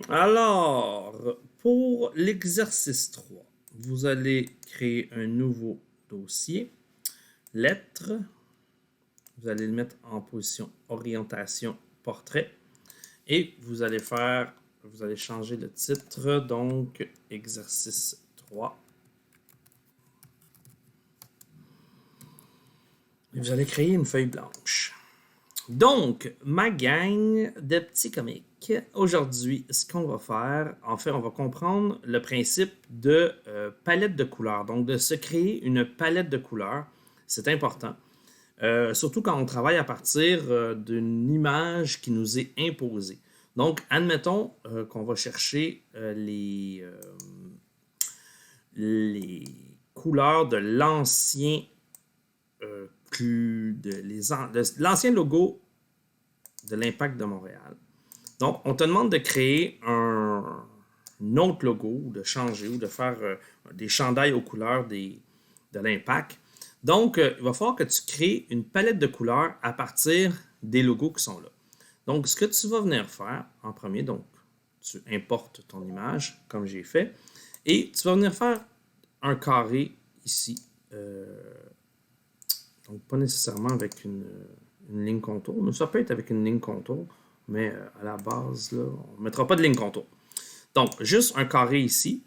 Alors, pour l'exercice 3, vous allez créer un nouveau dossier, lettres. Vous allez le mettre en position orientation portrait et vous allez changer le titre, donc exercice 3. Et vous allez créer une feuille blanche. Donc, ma gang de petits comiques, aujourd'hui, ce qu'on va faire, en fait, on va comprendre le principe de palette de couleurs. Donc, de se créer une palette de couleurs, c'est important. Surtout quand on travaille à partir d'une image qui nous est imposée. Donc, admettons qu'on va chercher les couleurs de l'ancien l'ancien logo de l'Impact de Montréal. Donc, on te demande de créer un autre logo, ou de changer, ou de faire des chandails aux couleurs de l'Impact. Donc, il va falloir que tu crées une palette de couleurs à partir des logos qui sont là. Donc, ce que tu vas venir faire en premier, donc, tu importes ton image, comme j'ai fait, et tu vas venir faire un carré ici. Donc, pas nécessairement avec une ligne contour, mais ça peut être avec une ligne contour, mais à la base, là, on ne mettra pas de ligne contour. Donc, juste un carré ici.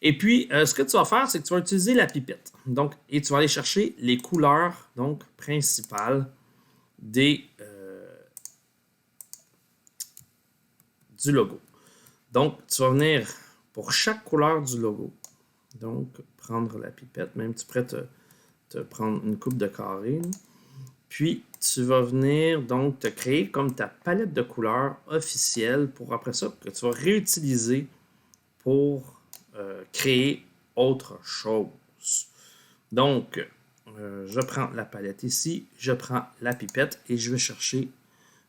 Et puis, ce que tu vas faire, c'est que tu vas utiliser la pipette. Donc, et tu vas aller chercher les couleurs donc, principales du logo. Donc, tu vas venir pour chaque couleur du logo, donc prendre la pipette, même tu pourrais te prendre une coupe de carré. Puis, tu vas venir donc te créer comme ta palette de couleurs officielle pour après ça que tu vas réutiliser pour créer autre chose. Donc, je prends la palette ici, je prends la pipette et je vais chercher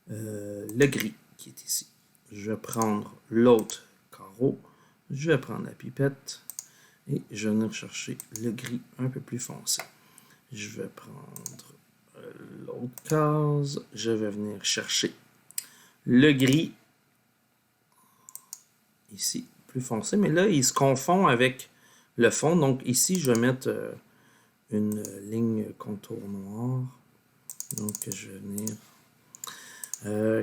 le gris qui est ici. Je vais prendre l'autre carreau, je vais prendre la pipette et je vais venir chercher le gris un peu plus foncé. Je vais prendre l'autre case, je vais venir chercher le gris ici, plus foncé, mais là, il se confond avec le fond. Donc ici, je vais mettre une ligne contour noire. Donc, je vais venir...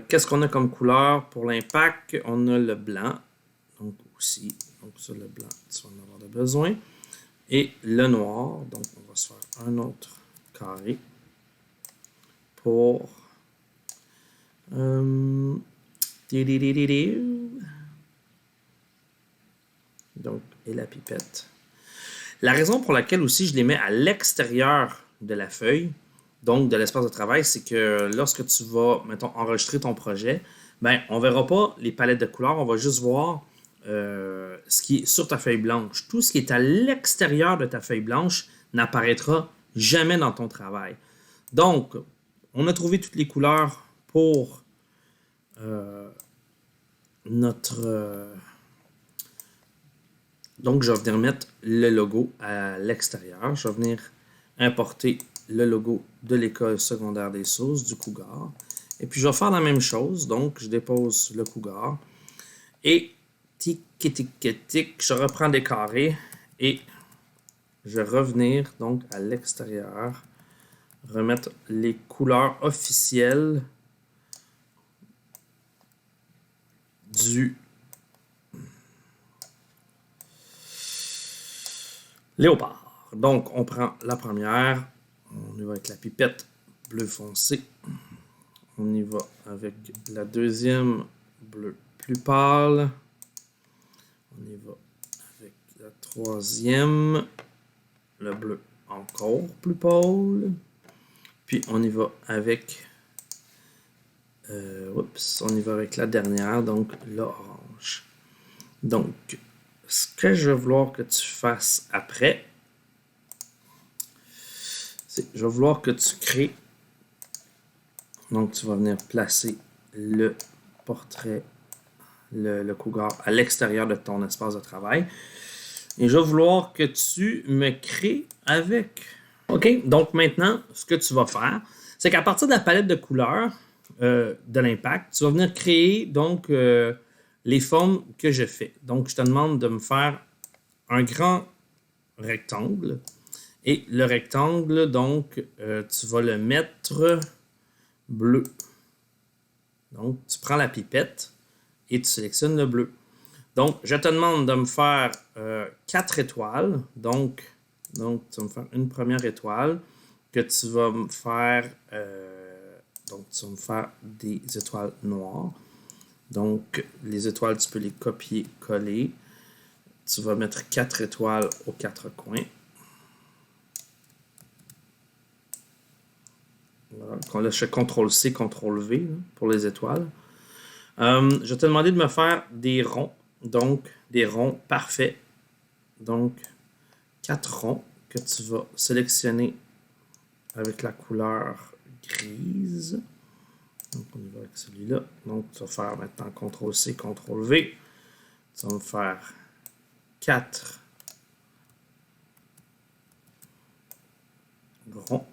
qu'est-ce qu'on a comme couleur pour l'impact? On a le blanc, donc aussi, donc ça, le blanc, tu vas en avoir de besoin. Et le noir, donc on va se faire un autre carré pour... donc, et la pipette. La raison pour laquelle aussi je les mets à l'extérieur de la feuille, donc de l'espace de travail, c'est que lorsque tu vas, mettons, enregistrer ton projet, ben, on ne verra pas les palettes de couleurs, on va juste voir ce qui est sur ta feuille blanche. Tout ce qui est à l'extérieur de ta feuille blanche n'apparaîtra jamais dans ton travail. Donc, on a trouvé toutes les couleurs pour notre... donc, je vais venir mettre le logo à l'extérieur. Je vais venir importer le logo de l'école secondaire des Sources, du Cougar. Et puis, je vais faire la même chose. Donc, je dépose le Cougar. Et, tic, tic, tic, tic, je reprends des carrés. Et je vais revenir donc à l'extérieur. Remettre les couleurs officielles du léopard. Donc, on prend la première. On y va avec la pipette bleu foncé. On y va avec la deuxième, bleu plus pâle. On y va avec la troisième, le bleu encore plus pâle. Puis on y va avec... on y va avec la dernière, donc l'orange. Donc, ce que je vais vouloir que tu fasses après, c'est je vais vouloir que tu crées. Donc, tu vas venir placer le portrait, le cougar à l'extérieur de ton espace de travail. Et je vais vouloir que tu me crées avec. OK? Donc, maintenant, ce que tu vas faire, c'est qu'à partir de la palette de couleurs de l'impact, tu vas venir créer donc les formes que je fais. Donc, je te demande de me faire un grand rectangle. Et le rectangle, donc, tu vas le mettre bleu. Donc, tu prends la pipette et tu sélectionnes le bleu. Donc, je te demande de me faire 4 étoiles. Donc, tu vas me faire une première étoile que tu vas me faire... donc, tu vas me faire des étoiles noires. Donc, les étoiles, tu peux les copier, coller. Tu vas mettre 4 étoiles aux 4 coins. Voilà. Là, je fais CTRL-C, CTRL-V pour les étoiles. Je vais te demander de me faire des ronds. Donc, des ronds parfaits. Donc, 4 ronds que tu vas sélectionner avec la couleur grise. Donc, on y va avec celui-là. Donc, tu vas faire maintenant CTRL-C, CTRL-V. Tu vas me faire 4 ronds.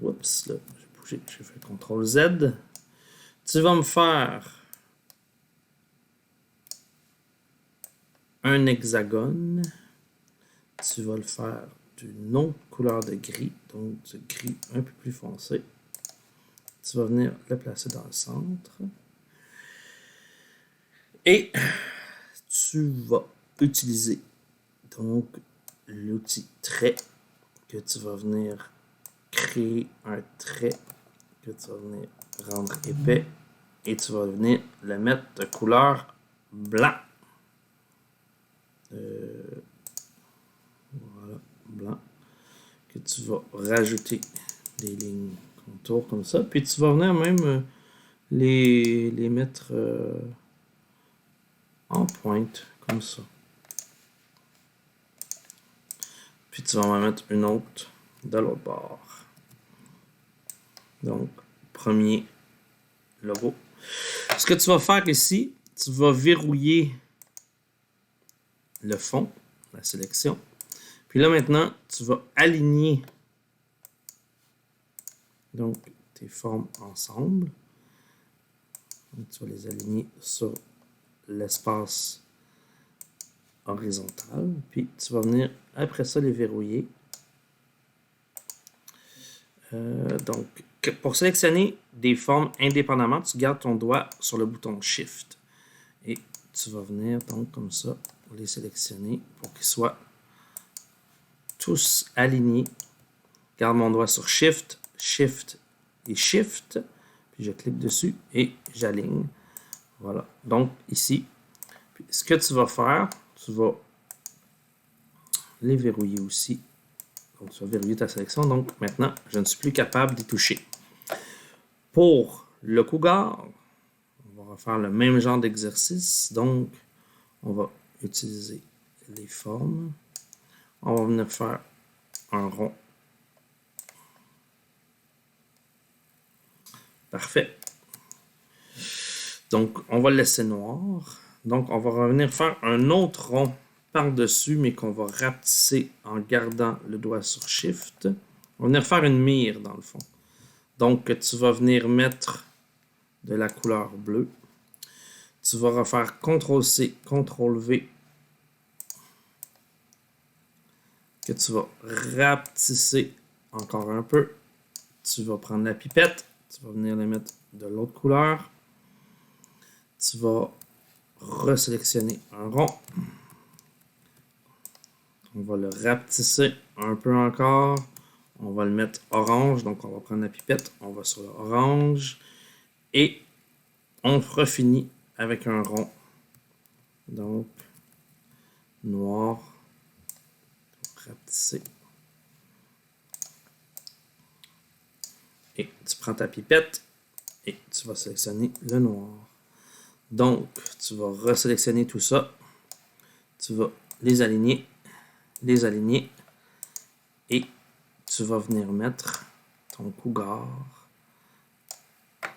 Oups, là, j'ai bougé, j'ai fait CTRL-Z. Tu vas me faire un hexagone. Tu vas le faire d'une autre couleur de gris, donc du gris un peu plus foncé. Tu vas venir le placer dans le centre. Et tu vas utiliser donc l'outil trait que tu vas venir créer un trait que tu vas venir rendre épais et tu vas venir le mettre de couleur blanc. Voilà, blanc. Que tu vas rajouter des lignes contours comme ça. Puis tu vas venir même les mettre en pointe comme ça. Puis tu vas en mettre une autre de l'autre bord. Donc, premier logo. Ce que tu vas faire ici, tu vas verrouiller le fond, la sélection. Puis là, maintenant, tu vas aligner donc tes formes ensemble. Donc, tu vas les aligner sur l'espace horizontal. Puis, tu vas venir, après ça, les verrouiller. Donc, pour sélectionner des formes indépendamment, tu gardes ton doigt sur le bouton Shift. Et tu vas venir, donc, comme ça, les sélectionner pour qu'ils soient tous alignés. Garde mon doigt sur Shift, Shift et Shift. Puis, je clique dessus et j'aligne. Voilà. Donc, ici, puis, ce que tu vas faire, tu vas les verrouiller aussi. Donc, tu vas verrouiller ta sélection. Donc, maintenant, je ne suis plus capable d'y toucher. Pour le cougar, on va refaire le même genre d'exercice. Donc, on va utiliser les formes. On va venir faire un rond. Parfait. Donc, on va le laisser noir. Donc, on va revenir faire un autre rond par-dessus, mais qu'on va rapetisser en gardant le doigt sur Shift. On va venir faire une mire, dans le fond. Donc, tu vas venir mettre de la couleur bleue. Tu vas refaire CTRL-C, CTRL-V. Que tu vas rapetisser encore un peu. Tu vas prendre la pipette. Tu vas venir la mettre de l'autre couleur. Tu vas resélectionner un rond. On va le rapetisser un peu encore. On va le mettre orange. Donc, on va prendre la pipette. On va sur l'orange. Et on refinit avec un rond. Donc, noir. Rapetisser. Et tu prends ta pipette et tu vas sélectionner le noir. Donc, tu vas resélectionner tout ça. Tu vas les aligner et tu vas venir mettre ton cougar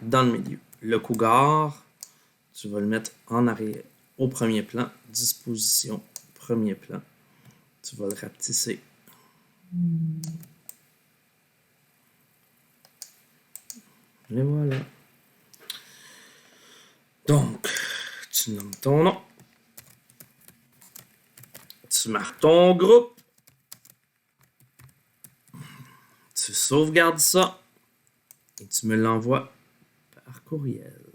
dans le milieu. Le cougar, tu vas le mettre en arrière, au premier plan, disposition, premier plan. Tu vas le rapetisser. Et voilà. Donc, tu nommes ton nom. Tu marques ton groupe. Tu sauvegardes ça. Et tu me l'envoies par courriel.